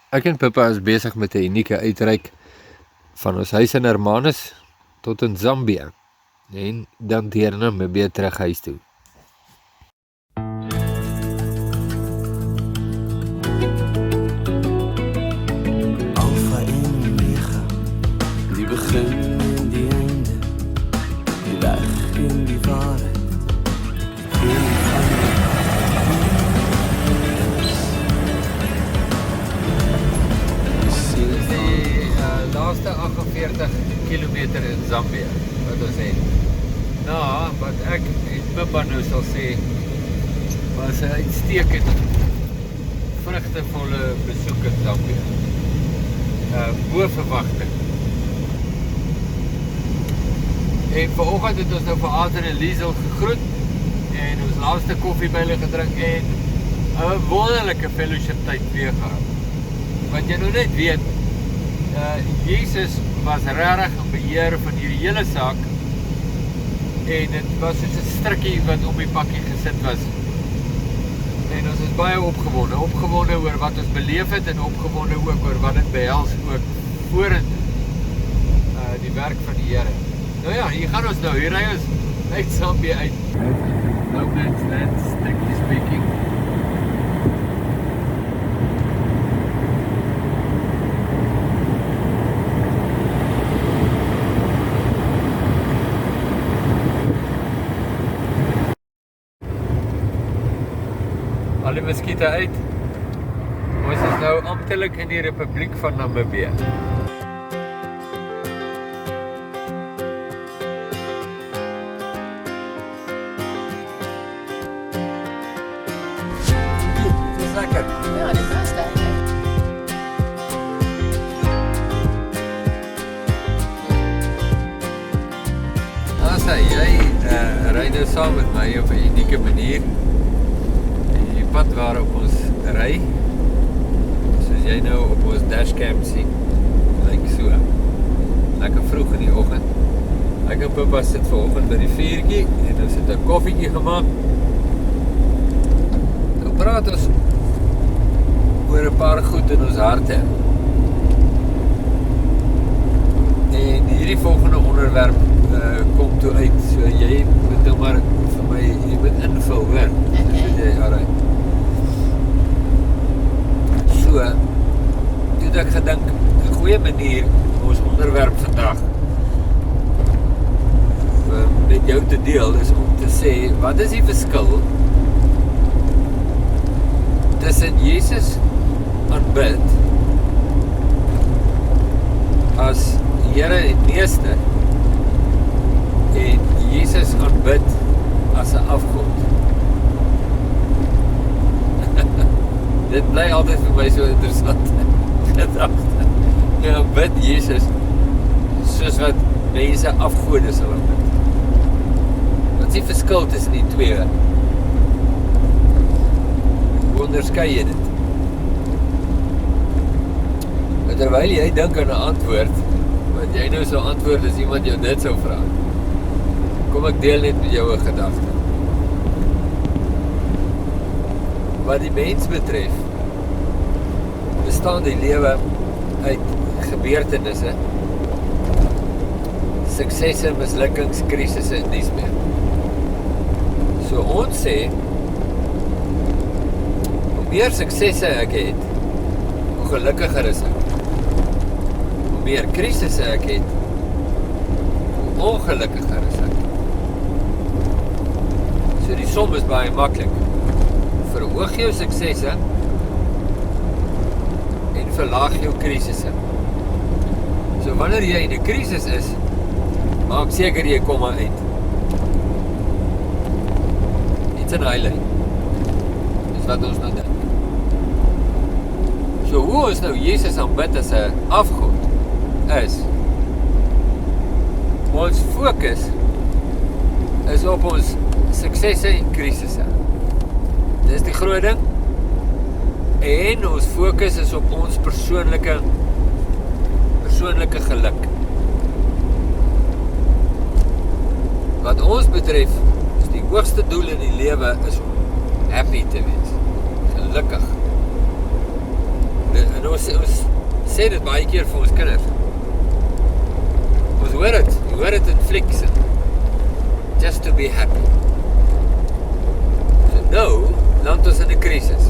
Ek en Pippa is besig met 'n unieke uitreik van ons huis in Hermanus tot in Zambia en dan deur Namibië terug huis toe. Alpha en Omega, die begin en die einde, die weg en die waarheid. Die laaste 48 kilometer in Zambia, wat ons het. Nou, wat ek en Pippa nou sal sê, was 'n uitstekende, vrugtevolle besoek in Zambia. Bo verwagting. En vanoggend het ons nou vir Adrian en Liesel gegroet en ons laaste koffie by hulle gedrink en 'n wonderlike fellowship tyd weer gehad. Wat jy nou net weet, Jesus was regtig in beheer van hierdie hele saak en dit was soos 'n strikkie wat op die pakkie gesit was. En ons is baie opgewonde oor wat ons beleef het en opgewonde ook oor wat dit behels ook vorentoe. Die werk van die Here. Nou ja, hier gaan ons nou, hier ry ons uit Zambia uit. No man's land, strictly speaking. Al die muskiete uit. Ons is nou amptelik in die Republiek van Namibië. Dis lekker. Ja, dit was lekker. Asa, jy ry nou saam met my op 'n unieke manier. Die pad waarop ons ry, soos jy nou op ons dashcam sien, lyk so. Lekker vroeg in die oggend. Ek en Pippa sit vanoggend by die vuurtjie en ons het 'n koffietjie gemaak. Nou praat ons oor 'n paar goed in ons harte. En hierdie volgende onderwerp kom toe uit, so jy moet nou maar vir my, jy moet invul, hoor. Okay. Jy, alright. So, toe het ek gedink, 'n goeie manier om ons onderwerp vandag met jou te deel is om te sê, wat is die verskil tussen Jesus aanbid as Here en Meester en Jesus aanbid as 'n afgod. Dit bly altyd vir my so interessant gedagte. Jy aanbid Jesus soos wat mense afgode sal aanbid. Wat is die verskil tussen die twee? Hoe onderskei jy dit? En terwyl jy dink aan 'n antwoord, wat jy nou sou antwoord as iemand jou dit sou vra, kom ek deel net met jou 'n gedagte. Wat die mens betref, bestaan die lewe uit gebeurtenisse, suksesse, mislukkings, krisisse en dies meer. So ons sê, hoe meer suksesse ek het, hoe gelukkiger is ek. Hoe meer krisisse ek het, hoe ongelukkiger is ek. So die som is baie maklik. Verhoog jou suksesse en verlaag jou krisisse. So wanneer jy in 'n krisis is, maak seker jy kom maar uit. Iets in hy lyn. Dis wat ons nou dink. So hoe ons nou Jesus aanbid as 'n afgod is, ons fokus is op ons suksesse en krisisse. Dis die groot ding. En ons fokus is op ons persoonlike geluk. Wat ons betref, is die hoogste doel in die lewe is om happy te wees. Gelukkig. En ons sê dit baie keer vir ons kinders. Ons hoor dit in flieks. Just to be happy. So nou, land ons in 'n krisis.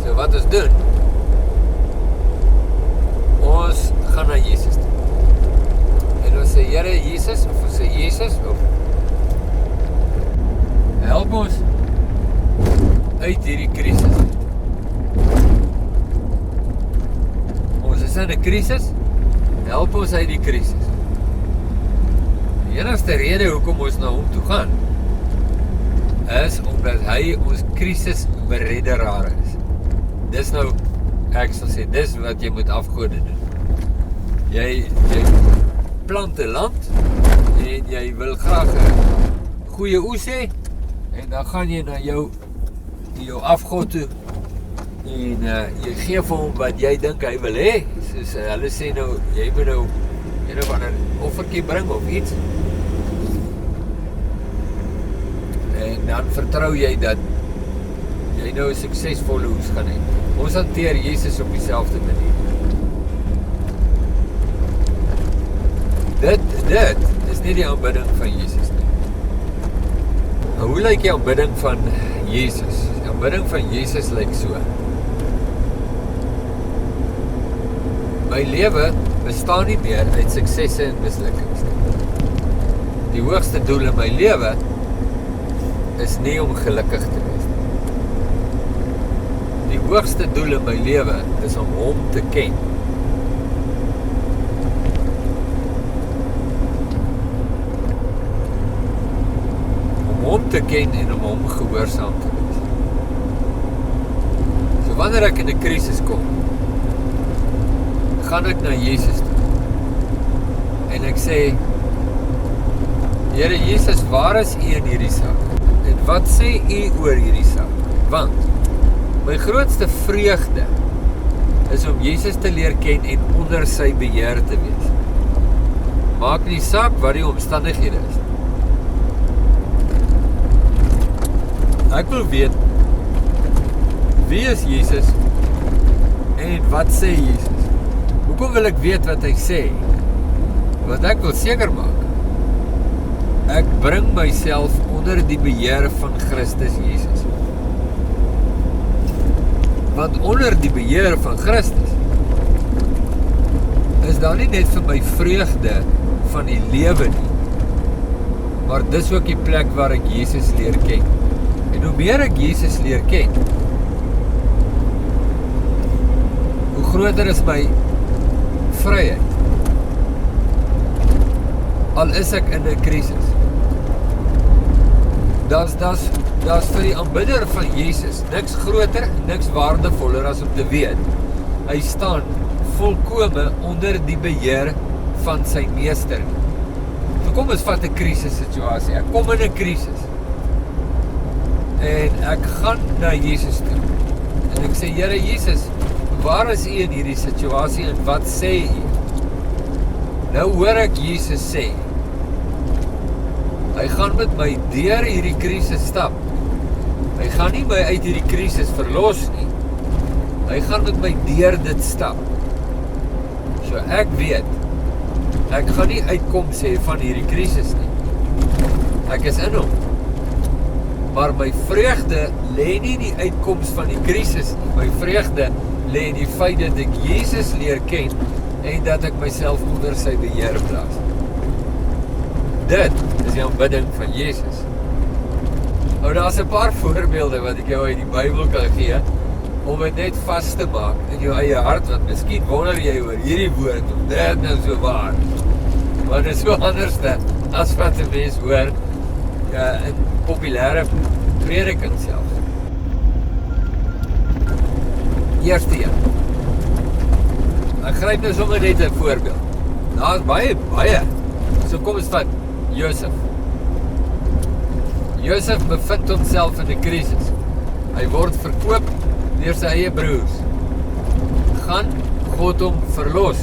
So wat ons doen, ons gaan na Jesus toe. En ons sê, Here Jesus, of ons sê Jesus, of help ons uit hierdie krisis. Ons is in 'n krisis, help ons uit die krisis. Die enigste rede hoekom ons na hom toe gaan, is omdat hy ons krisisberedderaar is. Dis nou, ek sal sê, dis wat jy moet afgode doen. Jy plant 'n land en jy wil graag 'n goeie oes hê en dan gaan jy na jou afgod toe en jy gee vir hom wat jy dink hy wil hê. Soos hulle sê nou, jy moet nou een of ander offertjie bring of iets. En dan vertrou jy dat jy nou 'n suksesvolle oes gaan hê. Ons hanteer Jesus op dieselfde manier. Dit is nie die aanbidding van Jesus nie. Nou, hoe lyk die aanbidding van Jesus? Die aanbidding van Jesus lyk so. My lewe bestaan nie meer uit suksesse en mislukkings nie. Die hoogste doel in my lewe is nie om gelukkig te wees nie. Die hoogste doel in my lewe is om hom te ken. Om te ken en om hom gehoorsaam te wees. So wanneer ek in 'n krisis kom, gaan ek na Jesus toe. En ek sê, Here Jesus, waar is U in hierdie saak? En wat sê U oor hierdie saak? Want my grootste vreugde is om Jesus te leer ken en onder sy beheer te wees. Maak nie saak wat die omstandighede is. Ek wil weet, wie is Jesus en wat sê Jesus? Hoekom wil ek weet wat hy sê? Want ek wil seker maak, ek bring myself onder die beheer van Christus Jesus. Want onder die beheer van Christus is daar nie net vir my vreugde van die lewe nie, maar dis ook die plek waar ek Jesus leer ken. En hoe meer ek Jesus leer ken, hoe groter is my vryheid. Al is ek in 'n krisis. Daar's vir die aanbidder van Jesus niks groter, niks waardevoller as om te weet, hy staan volkome onder die beheer van sy meester. So kom ons vat 'n krisis situasie. Ek kom in 'n krisis. En ek gaan na Jesus toe. En ek sê, Here Jesus, waar is U in hierdie situasie en wat sê U? Nou hoor ek Jesus sê, hy gaan met my deur hierdie krisis stap. Hy gaan nie my uit hierdie krisis verlos nie. Hy gaan met my deur dit stap. So ek weet, ek gaan nie uitkom sê van hierdie krisis nie. Ek is in hom. Maar my vreugde lê nie in die uitkoms van die krisis nie. My vreugde lê in die feit dat ek Jesus leer ken en dat ek myself onder sy beheer plaas. Dit is die aanbidding van Jesus. Nou, daar's 'n paar voorbeelde wat ek jou uit die Bybel kan gee, om dit net vas te maak in jou eie hart, want miskien wonder jy oor hierdie woord, of dit nou so waar. Maar dit is so anders as wat 'n mens hoor, in populêre prediking self. Eerste een. Ek gryp nou sommer net 'n voorbeeld. Daar's baie. So kom ons vat Josef. Josef bevind homself in 'n krisis. Hy word verkoop deur sy eie broers. Gaan God hom verlos.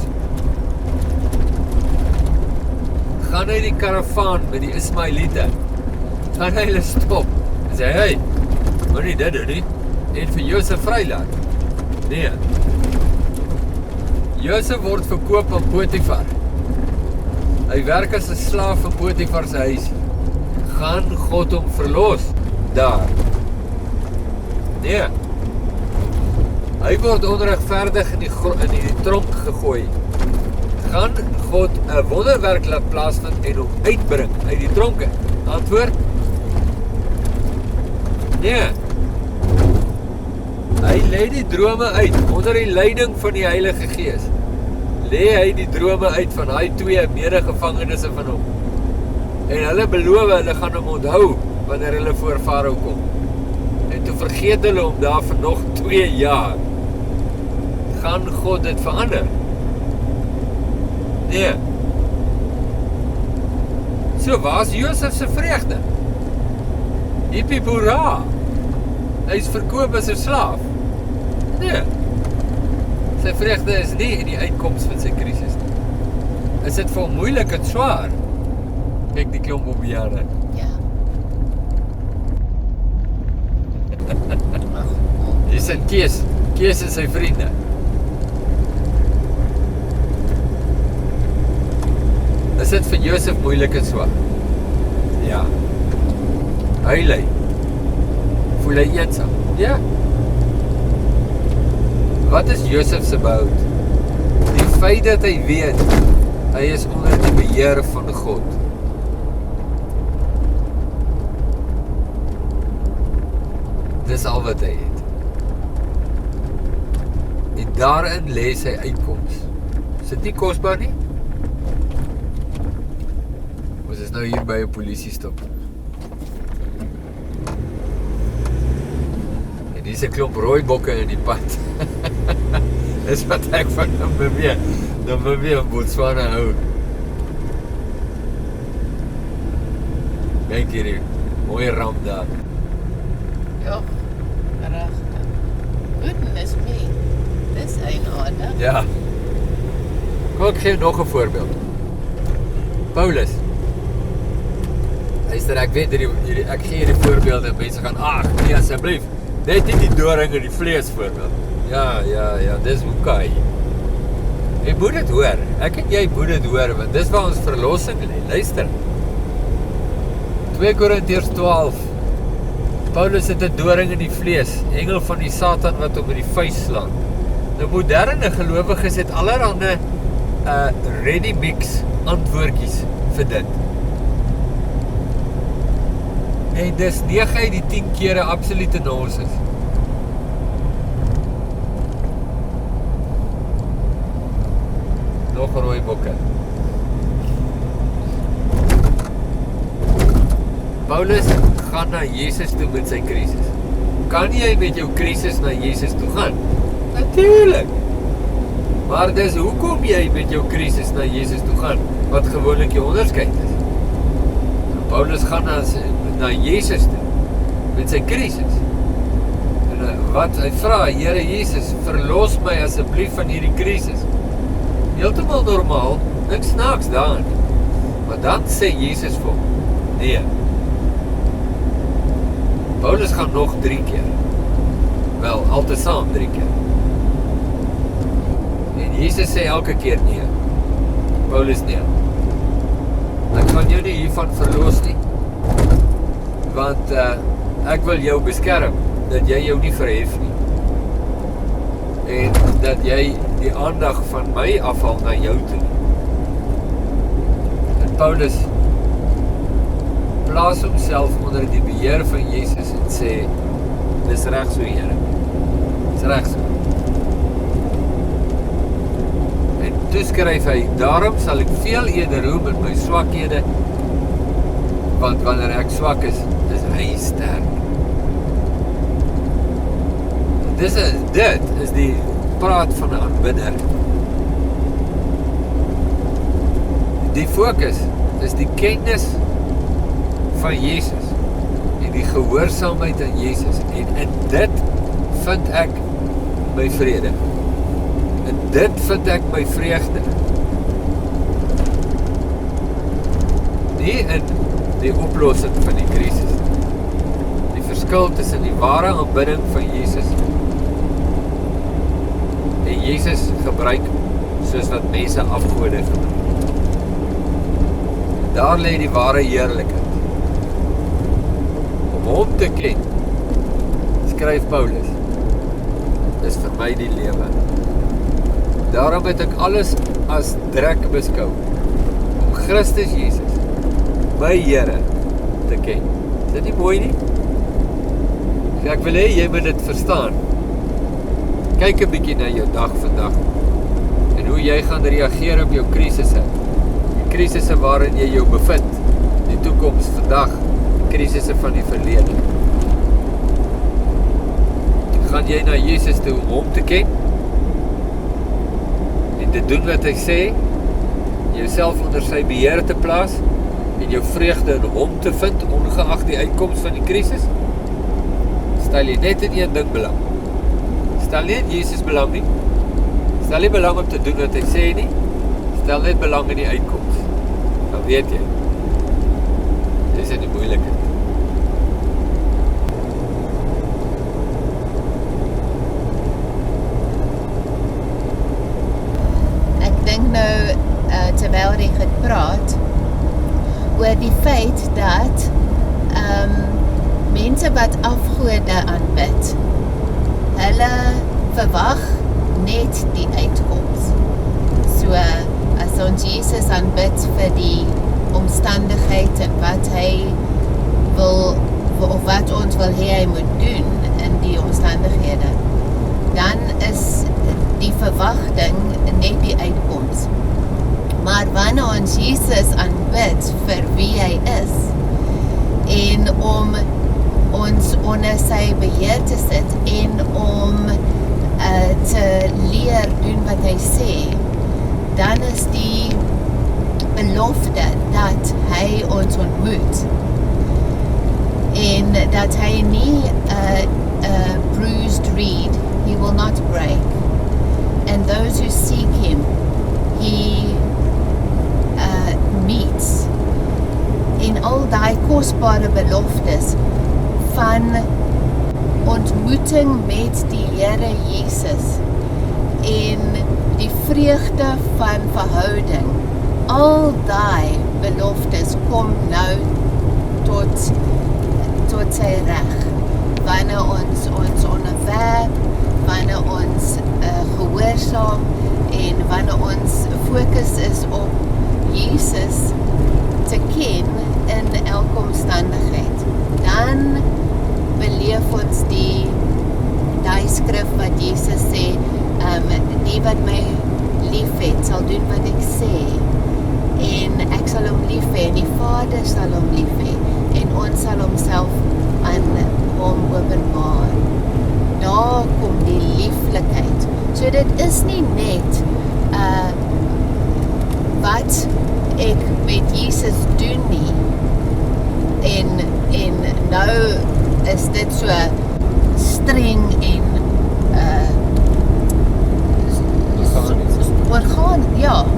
Gaan hy die karavaan met die Ismaeliete, gaan hy hulle stop en sê, hey, Maar nie dit doen nie. En vir Josef vrylaat. Nee. Josef word verkoop aan Potifar. Hy werk as 'n slaaf van Potifar se huis. Gaan God hom verlos daar? Nee. Hy word onregverdig in die tronk gegooi. Gaan God 'n wonderwerk laat plaasvind en hom uitbring uit die tronke? Antwoord: nee. Hy lê die drome uit onder die leiding van die Heilige Gees. Lê hy die drome uit van hy 2 medegevangenes van hom. En hulle beloof hulle gaan hom onthou wanneer hulle voor Farao kom. En toe vergeet hulle hom daar vir nog 2 jaar. Gaan God dit verander? Nee. So waar's Josef se vreugde? Hippie boera. Hy is verkoop as 'n slaaf. Nee. Sy vreugde is nie in die uitkoms van sy krisis nie. Is dit vir hom moeilik en swaar? Kyk die klomp op jare. Ja. Jy sê Kees is sy vriende. Is dit vir Josef moeilik en swaar? Ja. Hy ly. Voel hy eensaam? Ja. Wat is Josef se behoud? Die feit dat hy weet, hy is onder die beheer van God. Dis al wat hy het. En daarin lê sy uitkoms. Is dit nie kosbaar nie? Ons is nou hier by 'n polisiestop. En dis 'n klomp rooi bokke in die pad. Dis wat ek van Namibië in Botswana hou. Kyk hierdie mooi ramp daar. Ja, regtig. Goodness me. Dis eenaardig. Ja. Kom ek gee nog 'n voorbeeld. Paulus. Ek weet ek gee hierdie voorbeelde en mense gaan, ag nee asseblief, net nie die doring in die vlees voorbeeld. Ja, dis oké. Jy moet dit hoor. Ek en jy moet dit hoor, want dis waar ons verlossing lê. Luister. 2 Korintiërs 12. Paulus het 'n doring in die vlees, engel van die Satan wat hom in die vuis slaan. Nou moderne gelowiges het allerhande ready mix antwoordjies vir dit. En dis 9 uit die 10 kere absolute nonsens. Nog rooi bokke. Paulus gaan na Jesus toe met sy krisis. Kan jy met jou krisis na Jesus toe gaan? Natuurlijk. Maar dis hoekom jy met jou krisis na Jesus toe gaan, wat gewoonlik jou onderskeid is. Paulus gaan na Jesus toe met sy krisis. En wat hy vra, Here Jesus, verlos my asseblief van hierdie krisis. Heeltemal normaal, niks snaaks daarin. Maar dan sê Jesus vir hom, nee. Paulus gaan nog 3 keer. Wel, altesaam 3 keer. En Jesus sê elke keer nee. Paulus nee. Ek gaan jou nie hiervan verlos nie. Want ek wil jou beskerm, dat jy jou nie verhef nie. En dat jy die aandag van my afhaal na jou toe. En Paulus plaas homself onder die beheer van Jesus en sê, dis reg so, Here. Dis reg so. En toe skryf hy, daarom sal ek veel eerder roem in my swakhede, want wanneer ek swak is hy sterk. Dit is die praat van 'n aanbidder. Die fokus is die kennis van Jesus en die gehoorsaamheid aan Jesus. En in dit vind ek my vrede. In dit vind ek my vreugde. Nie in die oplossing van die krisis. Die verskil tussen die ware aanbidding van Jesus en Jesus gebruik soos wat mense afgode gebruik. Daar lê die ware heerlikheid. Om hom te ken, skryf Paulus, is vir my die lewe. Daarom het ek alles as drek beskou, om Christus Jesus, my Here, te ken. Is dit nie mooi nie? So ek wil hê, jy moet dit verstaan. Kyk 'n bietjie na jou dag vandag, en hoe jy gaan reageer op jou krisisse. Die krisisse waarin jy jou bevind, die toekoms vandag, die krisisse van die verlede. Gaan jy na Jesus toe om hom te ken, en te doen wat hy sê, jouself onder sy beheer te plaas, en jou vreugde in hom te vind, ongeag die uitkoms van die krisis? Stel jy net in een ding belang. Stel nie in Jesus belang nie. Stel nie belang om te doen wat hy sê nie. Stel net belang in die uitkoms. Dan weet jy, dis in die moeilikheid. Ek dink nou, terwyl jy het praat, oor die feit dat mense wat afgode aanbid, hulle verwag net die uitkoms. So, as ons Jesus aanbid vir die omstandigheid en wat hy wil, of wat ons wil hê hy moet doen in die omstandighede, dan is die verwagting net die uitkoms. Maar wanneer ons Jesus aanbid vir wie hy is, en om ons onder sy beheer te sit, en om te leer doen wat hy sê, dan is die belofte dat hy ons ontmoet, en dat hy nie a bruised reed, he will not break, and those who seek him, he meets. En al die kosbare beloftes van ontmoeting met die Here Jesus en die vreugde van verhouding, al die beloftes kom nou tot sy reg, wanneer ons onderwerp, wanneer ons gehoorsaam, en wanneer ons fokus is op Jesus te ken in elke omstandigheid, dan beleef ons die skrif wat Jesus sê, die wat my lief het, sal doen wat ek sê, en ek sal hom lief hê, en die Vader sal hom lief hê, en ons sal homself aan hom openbaar. Daar kom die lieflikheid. So dit is nie net wat ek met Jesus doen nie, en nou is dit so streng en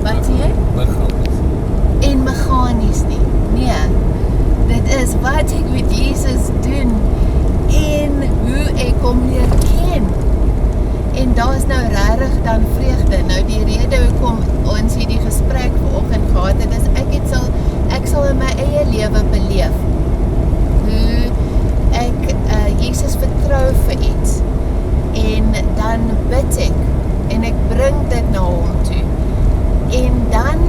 wat sê jy? En meganies nie. Nee, dit is wat ek met Jesus doen en hoe ek hom leer ken. En daar is nou regtig dan vreugde. Nou die rede hoekom ons hierdie gesprek vanoggend gehad het, is ek sal in my eie lewe beleef hoe ek Jesus vertrou vir iets, en dan bid ek en ek bring dit na hom toe, en dan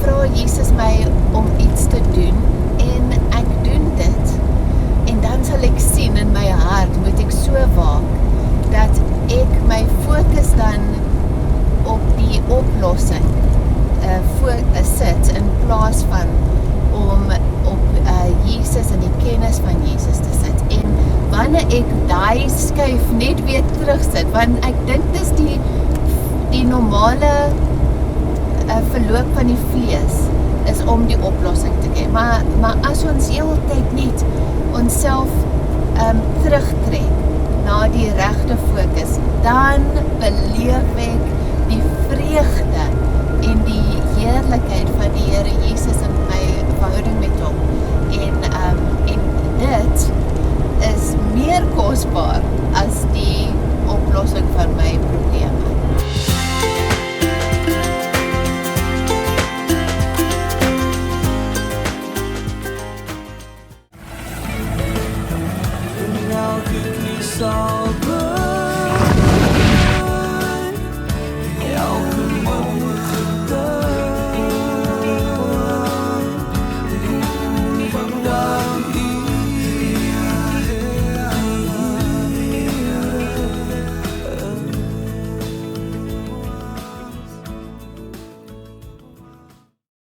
vra Jesus my om iets te doen, en ek doen dit, en dan sal ek sien in my hart, moet ek so waak, dat ek my fokus dan op die oplossing sit, in plaas van om op Jesus en die kennis van Jesus te sit. En wanneer ek daai skuif net weer terug sit, want ek dink dis die normale verloop van die vlees, is om die oplossing te gee. Maar as ons heeltyd net onsself terugtrek na die regte fokus, dan beleef ek die vreugde en die heerlikheid van die Here Jesus in my verhouding met hom. En dit is meer kosbaar as die oplossing van my probleem.